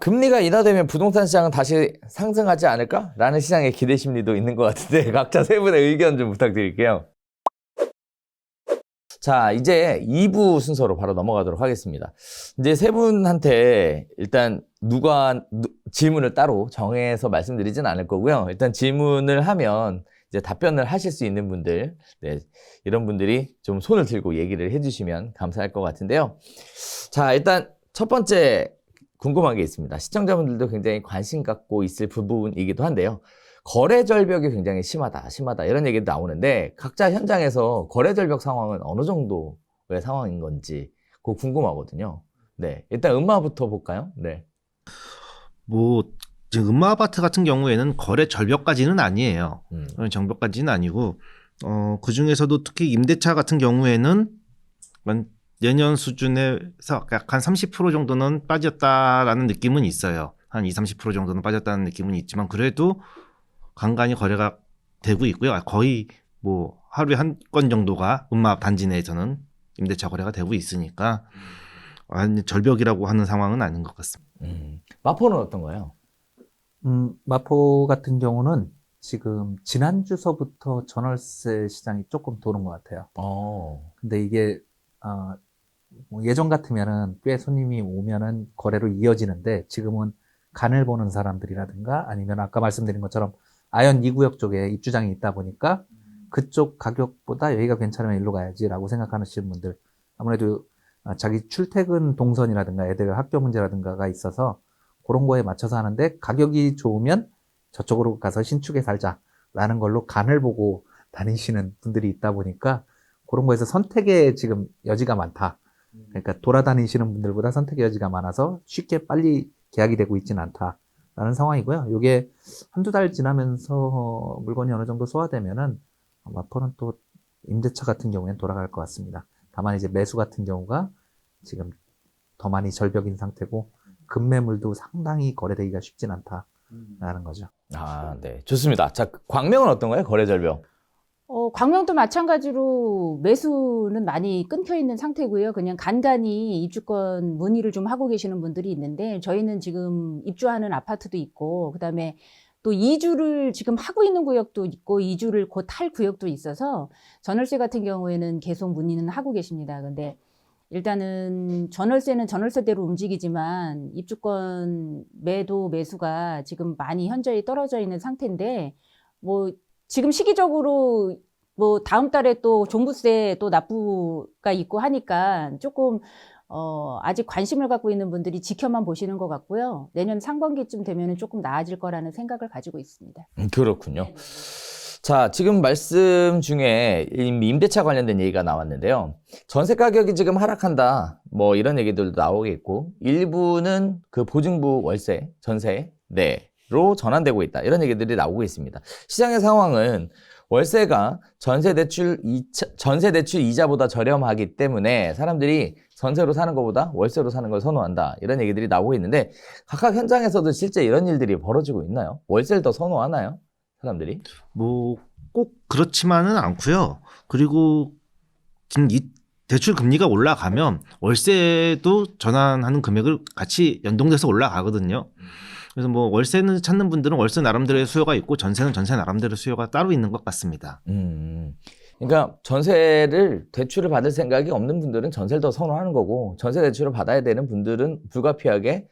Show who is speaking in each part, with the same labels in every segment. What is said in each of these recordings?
Speaker 1: 금리가 인하되면 부동산 시장은 다시 상승하지 않을까라는 시장의 기대 심리도 있는 것 같은데 각자 세 분의 의견 좀 부탁드릴게요. 자, 이제 2부 순서로 바로 넘어가도록 하겠습니다. 이제 세 분한테 일단 질문을 따로 정해서 말씀드리진 않을 거고요. 일단 질문을 하면 이제 답변을 하실 수 있는 분들, 이런 분들이 좀 손을 들고 얘기를 해주시면 감사할 것 같은데요. 자, 일단 첫 번째 궁금한 게 있습니다. 시청자분들도 굉장히 관심 갖고 있을 부분이기도 한데요. 거래 절벽이 굉장히 심하다 이런 얘기도 나오는데 각자 현장에서 거래 절벽 상황은 어느 정도의 상황인 건지 그거 궁금하거든요. 네, 일단 음마부터 볼까요? 네.
Speaker 2: 지금 음마아파트 같은 경우에는 거래 절벽까지는 아니에요. 정벽까지는 아니고, 그 중에서도 특히 임대차 같은 경우에는 내년 수준에서 약 한 30% 정도는 빠졌다라는 느낌은 있어요. 한 20-30% 정도는 빠졌다는 느낌은 있지만 그래도 간간히 거래가 되고 있고요. 거의 하루에 한 건 정도가 음마 단지 내에서는 임대차 거래가 되고 있으니까 절벽이라고 하는 상황은 아닌 것 같습니다.
Speaker 1: 마포는 어떤가요?
Speaker 3: 마포 같은 경우는 지금 지난주서부터 전월세 시장이 조금 도는 것 같아요. 근데 이게 예전 같으면은 꽤 손님이 오면은 거래로 이어지는데 지금은 간을 보는 사람들이라든가 아니면 아까 말씀드린 것처럼 아현 2구역 쪽에 입주장이 있다 보니까 그쪽 가격보다 여기가 괜찮으면 일로 가야지라고 생각하시는 분들, 아무래도 자기 출퇴근 동선이라든가 애들 학교 문제라든가가 있어서 그런 거에 맞춰서 하는데 가격이 좋으면 저쪽으로 가서 신축에 살자라는 걸로 간을 보고 다니시는 분들이 있다 보니까 그런 거에서 선택의 지금 여지가 많다. 그러니까 돌아다니시는 분들보다 선택의 여지가 많아서 쉽게 빨리 계약이 되고 있지는 않다라는 상황이고요. 이게 한두 달 지나면서 물건이 어느 정도 소화되면은 마포는 또 임대차 같은 경우에는 돌아갈 것 같습니다. 다만 이제 매수 같은 경우가 지금 더 많이 절벽인 상태고 급매물도 상당히 거래되기가 쉽진 않다라는 거죠.
Speaker 1: 네. 좋습니다. 자, 광명은 어떤가요? 거래 절벽.
Speaker 4: 광명도 마찬가지로 매수는 많이 끊겨 있는 상태고요. 그냥 간간히 입주권 문의를 좀 하고 계시는 분들이 있는데 저희는 지금 입주하는 아파트도 있고 그다음에 또 이주를 지금 하고 있는 구역도 있고 이주를 곧 할 구역도 있어서 전월세 같은 경우에는 계속 문의는 하고 계십니다. 근데 일단은 전월세는 전월세대로 움직이지만 입주권 매수가 지금 많이 현저히 떨어져 있는 상태인데 지금 시기적으로 다음 달에 또 종부세 또 납부가 있고 하니까 조금 아직 관심을 갖고 있는 분들이 지켜만 보시는 것 같고요. 내년 상반기쯤 되면은 조금 나아질 거라는 생각을 가지고 있습니다.
Speaker 1: 그렇군요. 자, 지금 말씀 중에 임대차 관련된 얘기가 나왔는데요. 전세 가격이 지금 하락한다. 이런 얘기들도 나오겠고, 일부는 그 보증부 월세, 전세, 로 전환되고 있다. 이런 얘기들이 나오고 있습니다. 시장의 상황은 월세가 전세 대출 이자보다 저렴하기 때문에 사람들이 전세로 사는 것보다 월세로 사는 걸 선호한다. 이런 얘기들이 나오고 있는데 각각 현장에서도 실제 이런 일들이 벌어지고 있나요? 월세를 더 선호하나요? 사람들이?
Speaker 2: 꼭 그렇지만은 않고요. 그리고 지금 이 대출 금리가 올라가면 월세도 전환하는 금액을 같이 연동돼서 올라가거든요. 그래서 월세는 찾는 분들은 월세 나름대로의 수요가 있고 전세는 전세 나름대로의 수요가 따로 있는 것 같습니다.
Speaker 1: 그러니까 대출을 받을 생각이 없는 분들은 전세를 더 선호하는 거고 전세 대출을 받아야 되는 분들은 불가피하게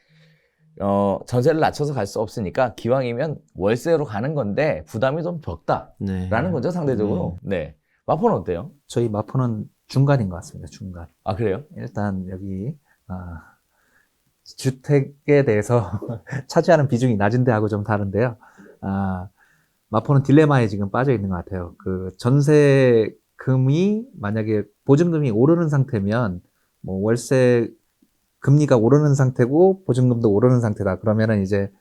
Speaker 1: 전세를 낮춰서 갈 수 없으니까 기왕이면 월세로 가는 건데 부담이 좀 적다라는 거죠, 상대적으로. 네. 마포는 어때요?
Speaker 3: 저희 마포는 중간인 것 같습니다. 중간.
Speaker 1: 아, 그래요?
Speaker 3: 일단 여기 주택에 대해서 차지하는 비중이 낮은 데하고 좀 다른데요. 마포는 딜레마에 지금 빠져 있는 것 같아요. 그 전세금이 만약에 보증금이 오르는 상태면 월세 금리가 오르는 상태고 보증금도 오르는 상태다. 그러면은 이제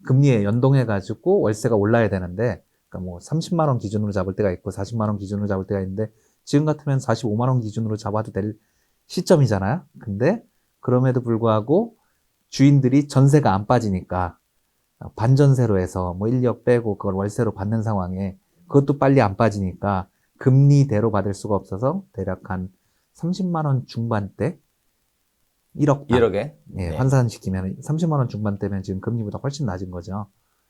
Speaker 3: 금리에 연동해 가지고 월세가 올라야 되는데, 그러니까 30만 원 기준으로 잡을 때가 있고 40만 원 기준으로 잡을 때가 있는데 지금 같으면 45만 원 기준으로 잡아도 될 시점이잖아요. 근데 그럼에도 불구하고 주인들이 전세가 안 빠지니까 반전세로 해서 1억 빼고 그걸 월세로 받는 상황에 그것도 빨리 안 빠지니까 금리대로 받을 수가 없어서 대략 한 30만 원 중반대 1억
Speaker 1: 1억에.
Speaker 3: 예,
Speaker 1: 네.
Speaker 3: 환산시키면 30만 원 중반대면 지금 금리보다 훨씬 낮은 거죠.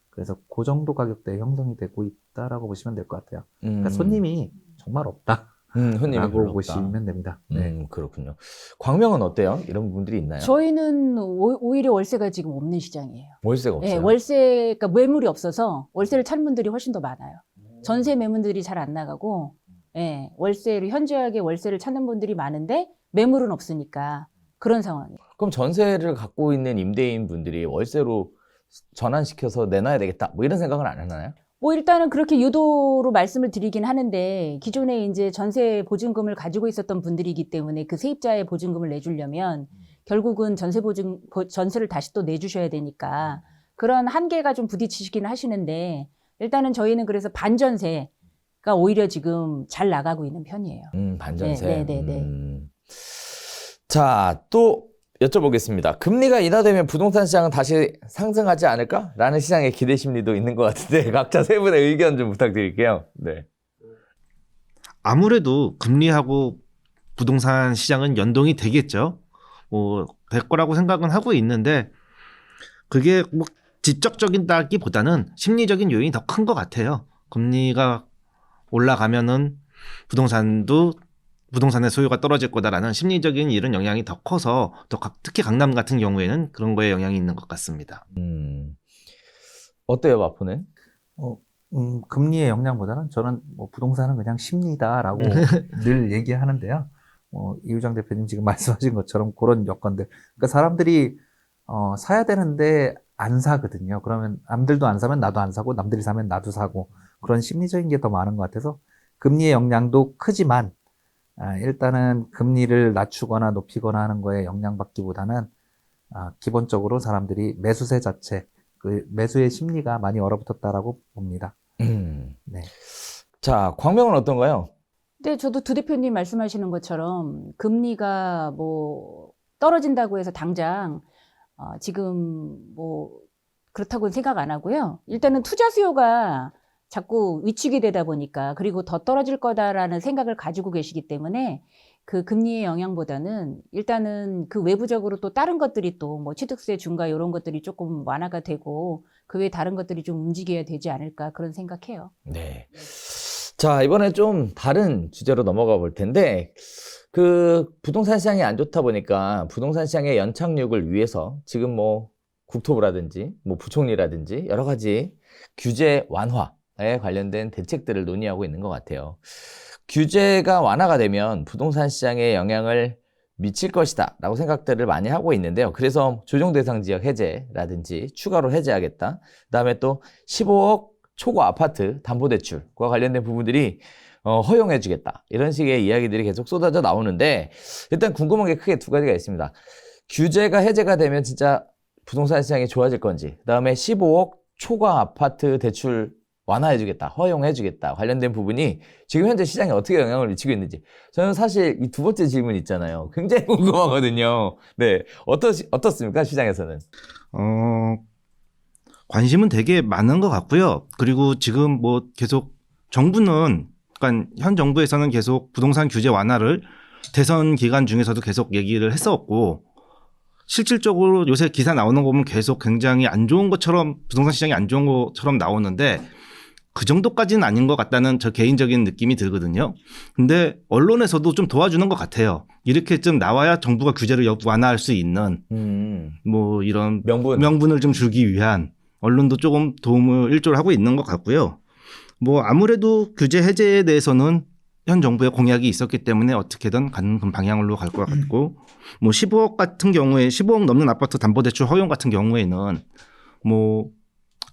Speaker 3: 그래서 그 정도 가격대에 형성이 되고 있다라고 보시면 될 것 같아요. 그러니까 손님이 정말 없다.
Speaker 1: 손님이
Speaker 3: 라고
Speaker 1: 별로 없다.
Speaker 3: 보시면 됩니다. 네.
Speaker 1: 그렇군요. 광명은 어때요? 이런 부분들이 있나요?
Speaker 4: 저희는 오히려 월세가 지금 없는 시장이에요.
Speaker 1: 월세가 없어요.
Speaker 4: 네, 월세가 매물이 없어서 월세를 찾는 분들이 훨씬 더 많아요. 전세 매물들이 잘 안 나가고, 예, 월세를 현저하게 월세를 찾는 분들이 많은데 매물은 없으니까 그런 상황이에요.
Speaker 1: 그럼 전세를 갖고 있는 임대인 분들이 월세로 전환시켜서 내놔야 되겠다. 뭐 이런 생각은 안 하나요?
Speaker 4: 뭐 일단은 그렇게 유도로 말씀을 드리긴 하는데 기존에 이제 전세 보증금을 가지고 있었던 분들이기 때문에 그 세입자의 보증금을 내주려면 결국은 전세를 다시 또 내주셔야 되니까 그런 한계가 좀 부딪히시긴 하시는데 일단은 저희는 그래서 반전세가 오히려 지금 잘 나가고 있는 편이에요.
Speaker 1: 반전세.
Speaker 4: 네.
Speaker 1: 자, 또 여쭤보겠습니다. 금리가 인하되면 부동산 시장은 다시 상승하지 않을까? 라는 시장의 기대 심리도 있는 것 같은데 각자 세 분의 의견 좀 부탁드릴게요. 네.
Speaker 2: 아무래도 금리하고 부동산 시장은 연동이 되겠죠. 될 거라고 생각은 하고 있는데 그게 뭐 직접적이다기보다는 심리적인 요인이 더 큰 것 같아요. 금리가 올라가면은 부동산의 소유가 떨어질 거다라는 심리적인 이런 영향이 더 커서 특히 강남 같은 경우에는 그런 거에 영향이 있는 것 같습니다.
Speaker 1: 어때요, 마포는?
Speaker 3: 금리의 영향보다는 저는 뭐 부동산은 그냥 심리다라고 늘 얘기하는데요. 이유정 대표님 지금 말씀하신 것처럼 그런 여건들. 그러니까 사람들이 사야 되는데 안 사거든요. 그러면 남들도 안 사면 나도 안 사고 남들이 사면 나도 사고 그런 심리적인 게 더 많은 것 같아서 금리의 영향도 크지만 일단은 금리를 낮추거나 높이거나 하는 거에 영향받기보다는 기본적으로 사람들이 매수세 자체, 그 매수의 심리가 많이 얼어붙었다라고 봅니다. 네.
Speaker 1: 자, 광명은 어떤가요?
Speaker 4: 네, 저도 두 대표님 말씀하시는 것처럼 금리가 뭐 떨어진다고 해서 당장 지금 뭐 그렇다고는 생각 안 하고요. 일단은 투자 수요가 자꾸 위축이 되다 보니까 그리고 더 떨어질 거다라는 생각을 가지고 계시기 때문에 그 금리의 영향보다는 일단은 그 외부적으로 또 다른 것들이 또 뭐 취득세 중과 이런 것들이 조금 완화가 되고 그 외에 다른 것들이 좀 움직여야 되지 않을까 그런 생각해요.
Speaker 1: 네. 자, 이번에 좀 다른 주제로 넘어가 볼 텐데 그 부동산 시장이 안 좋다 보니까 부동산 시장의 연착륙을 위해서 지금 뭐 국토부라든지 뭐 부총리라든지 여러 가지 규제 완화에 관련된 대책들을 논의하고 있는 것 같아요. 규제가 완화가 되면 부동산 시장에 영향을 미칠 것이다 라고 생각들을 많이 하고 있는데요. 그래서 조정 대상 지역 해제라든지 추가로 해제하겠다. 그다음에 또 15억 초과 아파트 담보대출과 관련된 부분들이 허용해 주겠다. 이런 식의 이야기들이 계속 쏟아져 나오는데 일단 궁금한 게 크게 두 가지가 있습니다. 규제가 해제가 되면 진짜 부동산 시장이 좋아질 건지, 그다음에 15억 초과 아파트 대출 완화해 주겠다, 허용해 주겠다 관련된 부분이 지금 현재 시장에 어떻게 영향을 미치고 있는지 저는 사실 이 두 번째 질문 있잖아요. 굉장히 궁금하거든요. 네, 어떻습니까 시장에서는?
Speaker 2: 관심은 되게 많은 것 같고요. 그리고 지금 뭐 계속 정부는 그러니까 현 정부에서는 계속 부동산 규제 완화를 대선 기간 중에서도 계속 얘기를 했었고 실질적으로 요새 기사 나오는 거 보면 계속 굉장히 안 좋은 것처럼 부동산 시장이 안 좋은 것처럼 나오는데 그 정도까지는 아닌 것 같다는 저 개인적인 느낌이 들거든요. 근데 언론에서도 좀 도와주는 것 같아요. 이렇게 좀 나와야 정부가 규제를 완화할 수 있는 뭐 이런 명분을 좀 주기 위한 언론도 조금 도움을 일조를 하고 있는 것 같고요. 뭐 아무래도 규제 해제에 대해서는 현 정부의 공약이 있었기 때문에 어떻게든 가는 방향으로 갈 것 같고 뭐 15억 같은 경우에 15억 넘는 아파트 담보대출 허용 같은 경우에는 뭐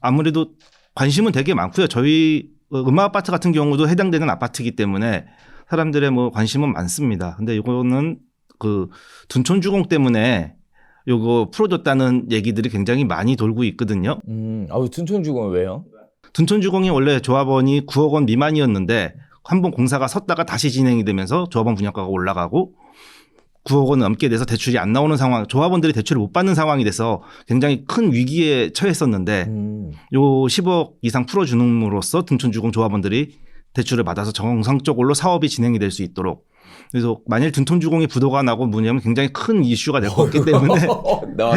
Speaker 2: 아무래도 관심은 되게 많고요. 저희 음악아파트 같은 경우도 해당되는 아파트이기 때문에 사람들의 뭐 관심은 많습니다. 근데 이거는 그 둔촌주공 때문에 요거 풀어줬다는 얘기들이 굉장히 많이 돌고 있거든요.
Speaker 1: 둔촌주공은 왜요?
Speaker 2: 둔촌주공이 원래 조합원이 9억 원 미만이었는데 한번 공사가 섰다가 다시 진행이 되면서 조합원 분양가가 올라가고 9억 원 넘게 돼서 대출이 안 나오는 상황, 조합원들이 대출을 못 받는 상황이 돼서 굉장히 큰 위기에 처했었는데 요 10억 이상 풀어주는으로써 둔촌주공 조합원들이 대출을 받아서 정상적으로 사업이 진행이 될 수 있도록 그래서 만일 든톤주공이 부도가 나고 뭐냐면 굉장히 큰 이슈가 될 것 같기 때문에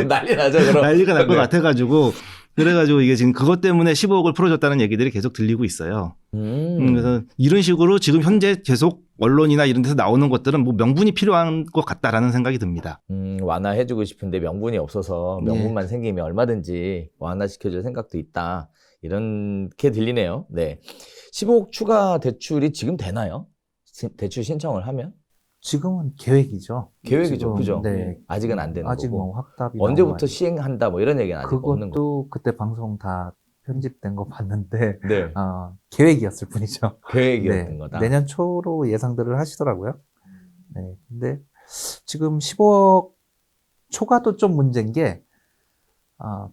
Speaker 1: 난리 나죠, 그럼.
Speaker 2: 난리가 날 것
Speaker 1: 네.
Speaker 2: 같아가지고 그래가지고 이게 지금 그것 때문에 15억을 풀어줬다는 얘기들이 계속 들리고 있어요. 그래서 이런 식으로 지금 현재 계속 언론이나 이런 데서 나오는 것들은 뭐 명분이 필요한 것 같다라는 생각이 듭니다.
Speaker 1: 완화해주고 싶은데 명분이 없어서 명분만 생기면 얼마든지 완화시켜줄 생각도 있다. 이렇게 들리네요. 네. 15억 추가 대출이 지금 되나요? 대출 신청을 하면?
Speaker 3: 지금은 계획이죠.
Speaker 1: 계획이죠.
Speaker 3: 지금,
Speaker 1: 그죠?
Speaker 3: 네.
Speaker 1: 아직은 안 되는
Speaker 3: 아직
Speaker 1: 거고.
Speaker 3: 뭐 확답이
Speaker 1: 언제부터
Speaker 3: 나오고
Speaker 1: 시행한다 뭐 이런 얘기는 아직 없는 거고.
Speaker 3: 그것도 그때 방송 다 편집된 거 봤는데
Speaker 1: 네.
Speaker 3: 계획이었을 뿐이죠.
Speaker 1: 계획이었던
Speaker 3: 네,
Speaker 1: 거다.
Speaker 3: 내년 초로 예상들을 하시더라고요. 네, 근데 지금 15억 초과도 좀 문제인 게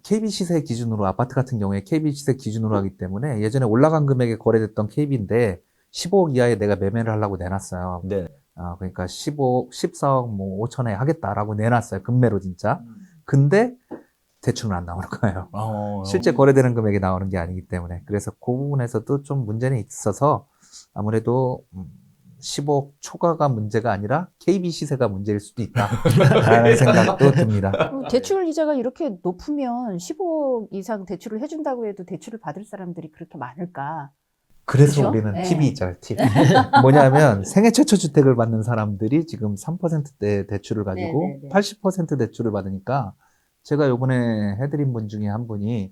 Speaker 3: KB 시세 기준으로 아파트 같은 경우에 KB 시세 기준으로 하기 때문에 예전에 올라간 금액에 거래됐던 KB인데 15억 이하에 내가 매매를 하려고 내놨어요.
Speaker 1: 네.
Speaker 3: 그러니까 15억, 14억 뭐 5천에 하겠다라고 내놨어요. 금매로 진짜. 근데 대출은 안 나오는 거예요. 실제 거래되는 금액이 나오는 게 아니기 때문에. 그래서 그 부분에서도 좀 문제는 있어서 아무래도 15억 초과가 문제가 아니라 KB 시세가 문제일 수도 있다라는 생각도 듭니다.
Speaker 4: 대출 이자가 이렇게 높으면 15억 이상 대출을 해준다고 해도 대출을 받을 사람들이 그렇게 많을까?
Speaker 3: 그래서
Speaker 4: 그렇죠?
Speaker 3: 우리는
Speaker 4: 네.
Speaker 3: 팁이 있잖아요, 팁. 뭐냐면 생애 최초 주택을 받는 사람들이 지금 3%대 대출을 가지고
Speaker 4: 네네네.
Speaker 3: 80% 대출을 받으니까 제가 요번에 해드린 분 중에 한 분이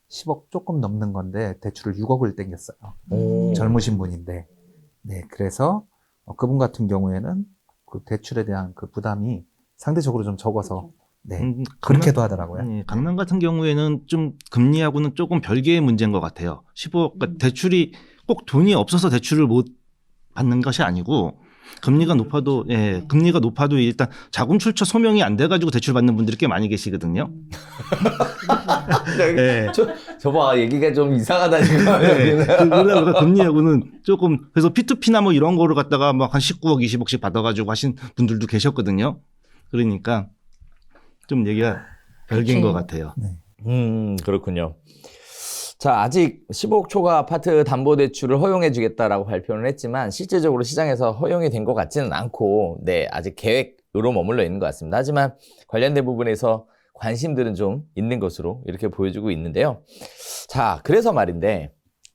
Speaker 3: 10억 조금 넘는 건데 대출을 6억을 땡겼어요. 젊으신 분인데. 네, 그래서 그분 같은 경우에는 그 대출에 대한 그 부담이 상대적으로 좀 적어서 네, 그렇게도 하더라고요.
Speaker 2: 네, 강남 같은 경우에는 좀 금리하고는 조금 별개의 문제인 것 같아요. 15억, 그러니까 대출이 꼭 돈이 없어서 대출을 못 받는 것이 아니고 금리가 높아도, 예, 금리가 높아도 일단 자금 출처 소명이 안 돼가지고 대출 받는 분들이 꽤 많이 계시거든요. 예.
Speaker 1: 저봐, 얘기가 좀 이상하다니까.
Speaker 2: 네. 그러니까 금리하고는 조금, 그래서 P2P나 뭐 이런 거를 갖다가 막 한 19억, 20억씩 받아가지고 하신 분들도 계셨거든요. 그러니까 좀 얘기가 별개인 것 같아요.
Speaker 1: 그렇군요. 자, 아직 15억 초과 아파트 담보대출을 허용해주겠다라고 발표는 했지만 실질적으로 시장에서 허용이 된 것 같지는 않고, 네, 아직 계획으로 머물러 있는 것 같습니다. 하지만 관련된 부분에서 관심들은 좀 있는 것으로 이렇게 보여주고 있는데요. 자, 그래서 말인데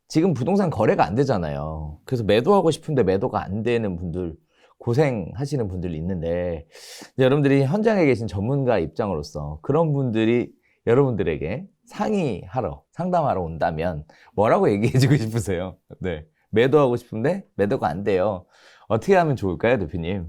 Speaker 1: 지금 부동산 거래가 안 되잖아요. 그래서 매도하고 싶은데 매도가 안 되는 분들, 고생하시는 분들이 있는데 여러분들이 현장에 계신 전문가 입장으로서 그런 분들이 여러분들에게 상담하러 온다면 뭐라고 얘기해주고 싶으세요? 네, 매도하고 싶은데 매도가 안 돼요. 어떻게 하면 좋을까요, 대표님?